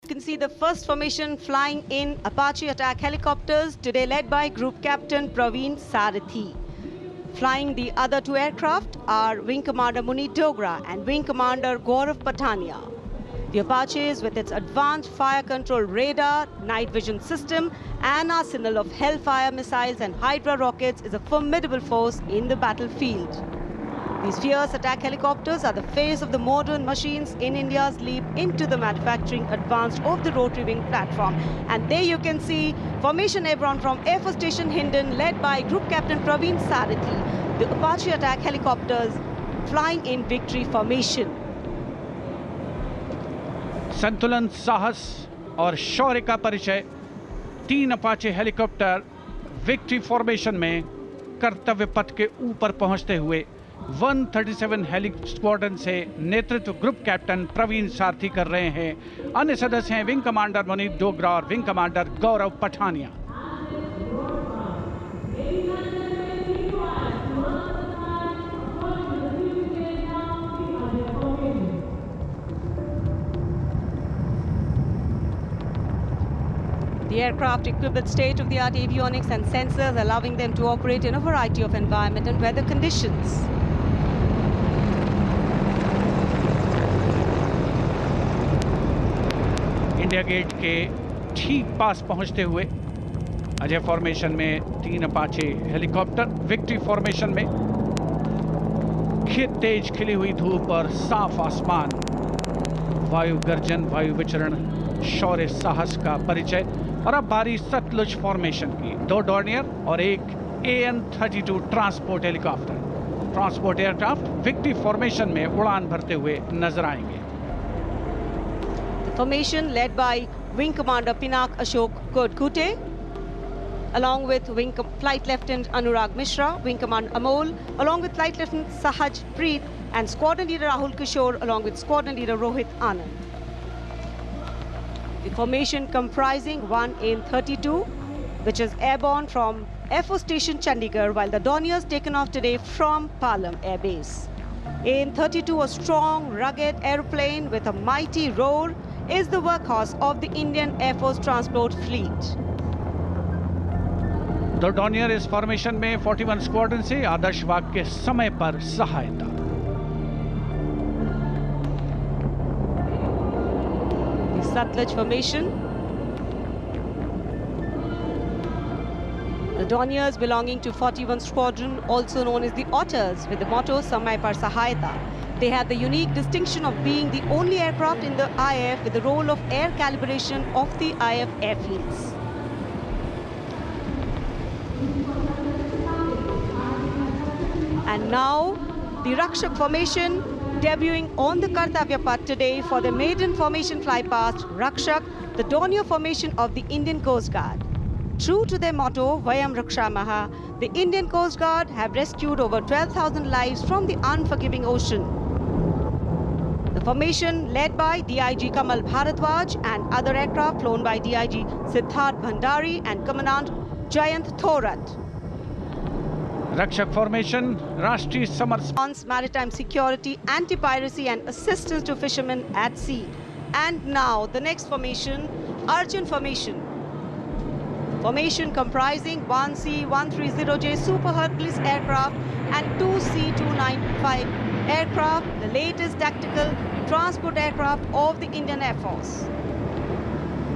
You can see the first formation flying in Apache attack helicopters, today led by Group Captain Praveen Sarathi. Flying the other two aircraft are Wing Commander Munit Dogra and Wing Commander Gaurav Patania. The Apaches, with its advanced fire control radar, night vision system, and arsenal of Hellfire missiles and Hydra rockets, is a formidable force in the battlefield. These fierce attack helicopters are the face of the modern machines in India's leap into the manufacturing advanced of the rotary wing platform. And there you can see Formation Airborne from Air Force Station Hindon, led by Group Captain Praveen Sarathi. The Apache attack helicopters flying in victory formation. संतुलन, साहस और शौर्य का परिचय 3 Apache helicopter victory formation में कर्तव्य पथ के ऊपर पहुंचते हुए 137 हेली स्क्वाड्रन से नेतृत्व ग्रुप कैप्टन प्रवीण सारथी कर रहे हैं। अन्य सदस्य हैं विंग कमांडर मुनीत डोगरा और wing commander Gaurav Pathania. The aircraft equipped with state-of-the-art avionics and sensors, allowing them to operate in a variety of environment and weather conditions. India gate के ठीक पास पहुंचते हुए अजय फॉर्मेशन में 3 अपाचे हेलीकॉप्टर विक्ट्री फॉर्मेशन में तेज खिली हुई धूप और साफ आसमान, वायु गर्जन, वायु विचरण, शौर्य साहस का परिचय। और अब बारी सतलुज फॉर्मेशन की। 2 डॉर्नियर और एक AN-32 transport helicopter, transport aircraft victory formation में उड़ान भरते हुए नजर आएंगे। Formation led by Wing Commander Pinak Ashok Kodkute, along with Flight Lieutenant Anurag Mishra, Wing Commander Amol, along with Flight Lieutenant Sahaj Preet, and Squadron Leader Rahul Kishore, along with Squadron Leader Rohit Anand. The formation comprising 1 AN-32, which is airborne from Air Force Station Chandigarh, while the Dorniers taken off today from Palam Air Base. AN-32, a strong, rugged aeroplane with a mighty roar, is the workhorse of the Indian Air Force transport fleet. दो Dornier इस formation में 41 squadron से आदर्श वाक के समय पर सहायता। The Satluj formation. The Dorniers belonging to 41 Squadron, also known as the Otters, with the motto Samay Par Sahayata. They had the unique distinction of being the only aircraft in the IF with the role of air calibration of the IF airfields. And now, the Rakshak formation debuting on the Kartavya Path today for the maiden formation flypast, Rakshak, the Dornier formation of the Indian Coast Guard. True to their motto, Vayam Rakshamaha, the Indian Coast Guard have rescued over 12,000 lives from the unforgiving ocean. The formation led by DIG Kamal Bharadwaj and other aircraft flown by DIG Siddharth Bhandari and Commandant Jayant Thorat. रक्षक formation राष्ट्रीय समर्पण, maritime security, anti-piracy and assistance to fishermen at sea. And now the next formation, Arjun formation. Formation comprising 1 C-130J Super Hercules aircraft and 2 C-295 aircraft, the latest tactical transport aircraft of the Indian Air Force.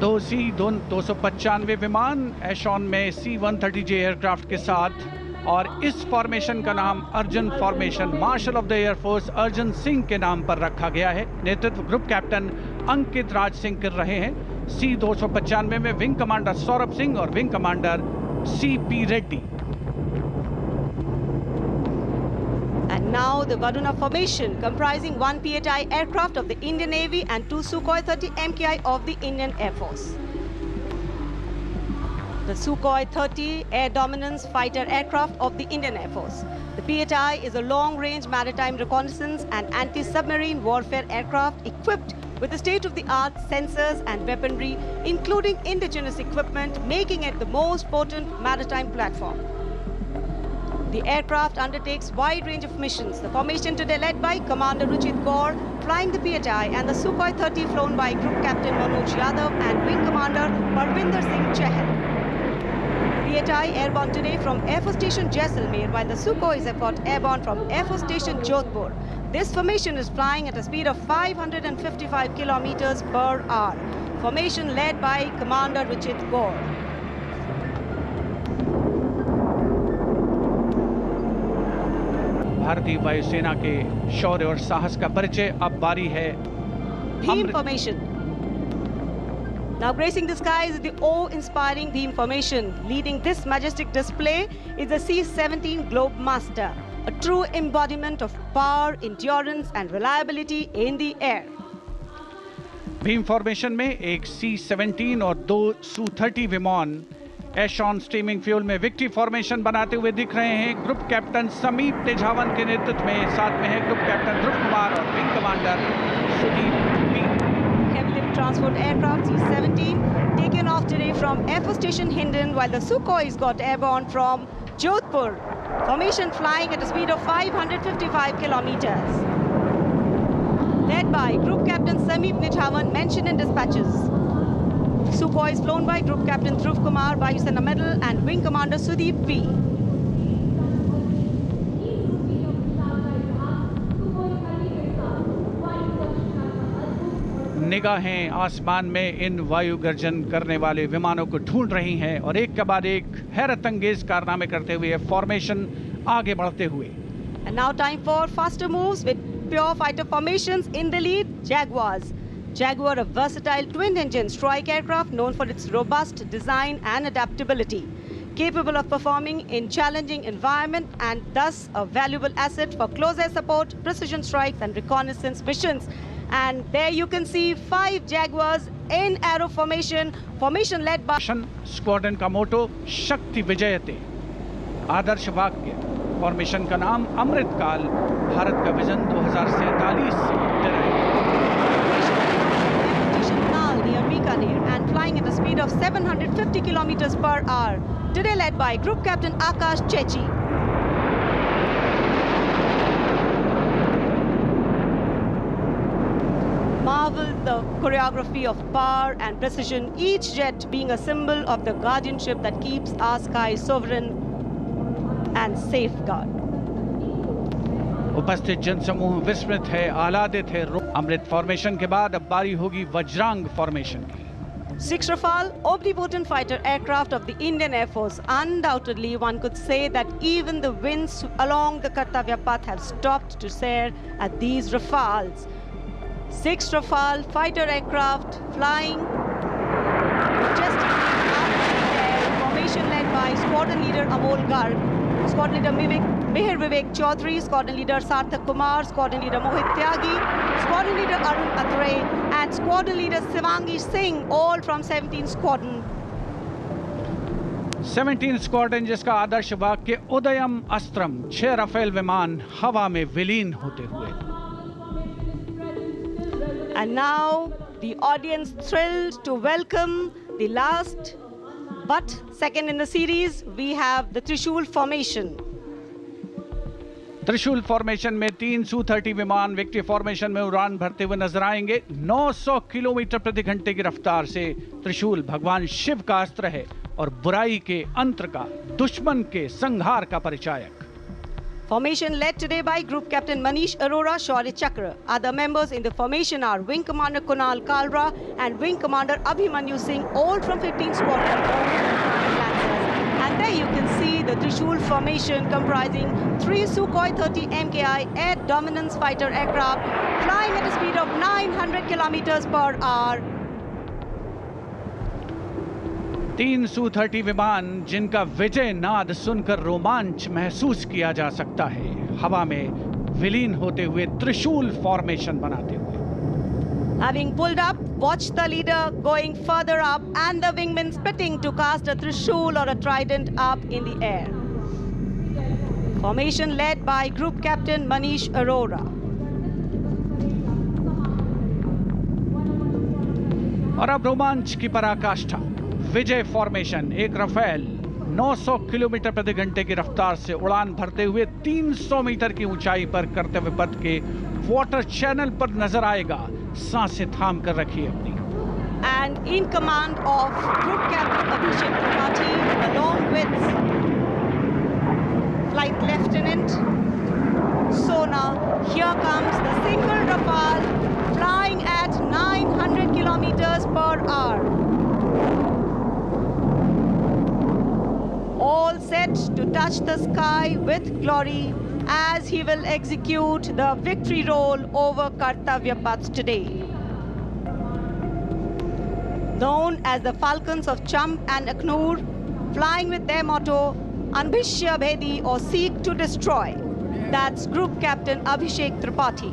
2 C-295 विमान एशॉन में C-130J aircraft के साथ, और इस formation का नाम Arjun formation marshal of the air force Arjun Singh के नाम पर रखा गया है। नेतृत्व ग्रुप कैप्टन अंकित राज सिंह कर रहे हैं। C-295 में विंग कमांडर सौरभ सिंह और wing commander CP Reddy. And now the Varuna formation comprising 1 PHI aircraft of the Indian Navy and 2 Sukhoi 30 MKI of the Indian Air Force. The Sukhoi 30 air dominance fighter aircraft of the Indian Air Force. The PHI is a long-range maritime reconnaissance and anti-submarine warfare aircraft equipped with the state-of-the-art sensors and weaponry, including indigenous equipment, making it the most potent maritime platform. The aircraft undertakes wide range of missions. The formation today led by Commander Ruchit Kaur, flying the PHI, and the Sukhoi 30 flown by Group Captain Manoj Yadav and Wing Commander Parvinder Singh Chahal. PHI airborne today from Air Force Station Jaisalmer, while the Sukhoi is airborne from Air Force Station Jodhpur. This formation is flying at a speed of 555 kilometers per hour. Formation led by Commander Ruchit Kaur. भारतीय वायुसेना के शौर्य और साहस का परिचय अब बारी है Beam formation. Now gracing the skies is the awe-inspiring beam formation. Leading this majestic display is the C-17 Globemaster, a true embodiment of power, endurance and reliability in the air. Beam formation में एक C-17 और 2 Su-30 विमान एशॉन steaming fuel में victory formation बनाते हुए दिख रहे हैं। ग्रुप कैप्टन समीप तेजावन के नेतृत्व में, साथ में है ग्रुप कैप्टन ध्रुव कुमार और wing commander Sudeep P. Heavy lift transport aircraft C-17 taken off today from Air Force Station Hindon, while the Sukhois got airborne from Jodhpur. Formation flying at a speed of 555 kilometers. Led by Group Captain Sameep Nijhawan, mentioned in dispatches. Sukhoi is flown by Group Captain Dhruv Kumar, Vayu Sena Medal, and Wing Commander Sudeep P. निगाहें आसमान में इन वायु गर्जन करने वाले विमानों को ढूंढ रही हैं और एक के बाद एक हैरत अंगेज कारनामे करते हुए फॉर्मेशन आगे बढ़ते हुए। And now time for faster moves with pure fighter formations. In the lead, Jaguars. Jaguar, a versatile twin-engine strike aircraft known for its robust design and adaptability, capable of performing in challenging environment and thus a valuable asset for close air support, precision strikes and reconnaissance missions. And there you can see 5 Jaguars in arrow formation, formation led by squadron का मोटो शक्ति विजयते, आदर्श वाक्य। Formation का नाम अमृतकाल, भारत का vision 2047 से and flying at a speed of 750 kilometers per hour. Today led by Group Captain Akash Chechi. Marvel the choreography of power and precision, each jet being a symbol of the guardianship that keeps our sky sovereign and safeguard. उपस्थित जनसमूह विस्मित है, आह्लादित है। अमृत formation के बाद अब बारी होगी वज्रांग फॉर्मेशन की। 6 Rafale, omnipotent fighter aircraft of the Indian Air Force. Undoubtedly, one could say that even the winds along the Kartavya path have stopped to stare at these Rafales. 6 Rafale fighter aircraft flying majestically up in the air. Formation led by Squadron Leader Amol Garg, Squadron Leader Mihir Vivek Chaudhary, Squadron Leader Sarthak Kumar, Squadron Leader Mohit Tyagi, Squadron Leader Arun Athare, and Squadron Leader Shivangi Singh, all from 17 Squadron. 17 squadron जिसका आदर्श वाक्य उदयम अस्त्रम, 6 Rafale विमान हवा में विलीन होते हुए। And now the audience thrilled to welcome the last but second in the series. We have the Trishul formation. त्रिशूल formation में 3 Su-30 विमान विक्ट्री फॉर्मेशन में उड़ान भरते हुए नजर आएंगे। 900 किलोमीटर प्रति घंटे की रफ्तार से त्रिशूल भगवान शिव का अस्त्र है और बुराई के अंतर का, दुश्मन के संहार का परिचायक। Formation led today by Group Captain Manish Arora, Shaurya Chakra. Other members in the formation are Wing Commander Kunal Kalra and Wing Commander Abhimanyu Singh, all from 15 Squadron. And there you can see the Trishul formation comprising 3 Sukhoi 30 MKI air dominance fighter aircraft flying at a speed of 900 kilometers per hour. 3 Su-30 विमान जिनका विजय नाद सुनकर रोमांच महसूस किया जा सकता है, हवा में विलीन होते हुए त्रिशूल फॉर्मेशन बनाते हुए। Having pulled up, watch the leader going further up and the wingmen spitting to cast a trishul or a trident up in the air. Formation led by Group Captain Manish Arora. और अब रोमांच की पराकाष्ठा, विजय formation, 1 Rafale 900 kilometre प्रति घंटे की रफ्तार से उड़ान भरते हुए 300 मीटर की ऊंचाई पर कर्तव्य पथ के वाटर चैनल पर नजर आएगा। सांसें थाम कर रखिए अपनी। And in command of Group Captain Abhishek Tripathi, along with Flight Lieutenant Sona, here comes the single Rafale flying at 900 kilometers per hour. All set to touch the sky with glory as he will execute the victory roll over Kartavya Path today. Known as the Falcons of Champ and Aknoor, flying with their motto, Anbhishya Bhedi or Seek to Destroy. That's Group Captain Abhishek Tripathi.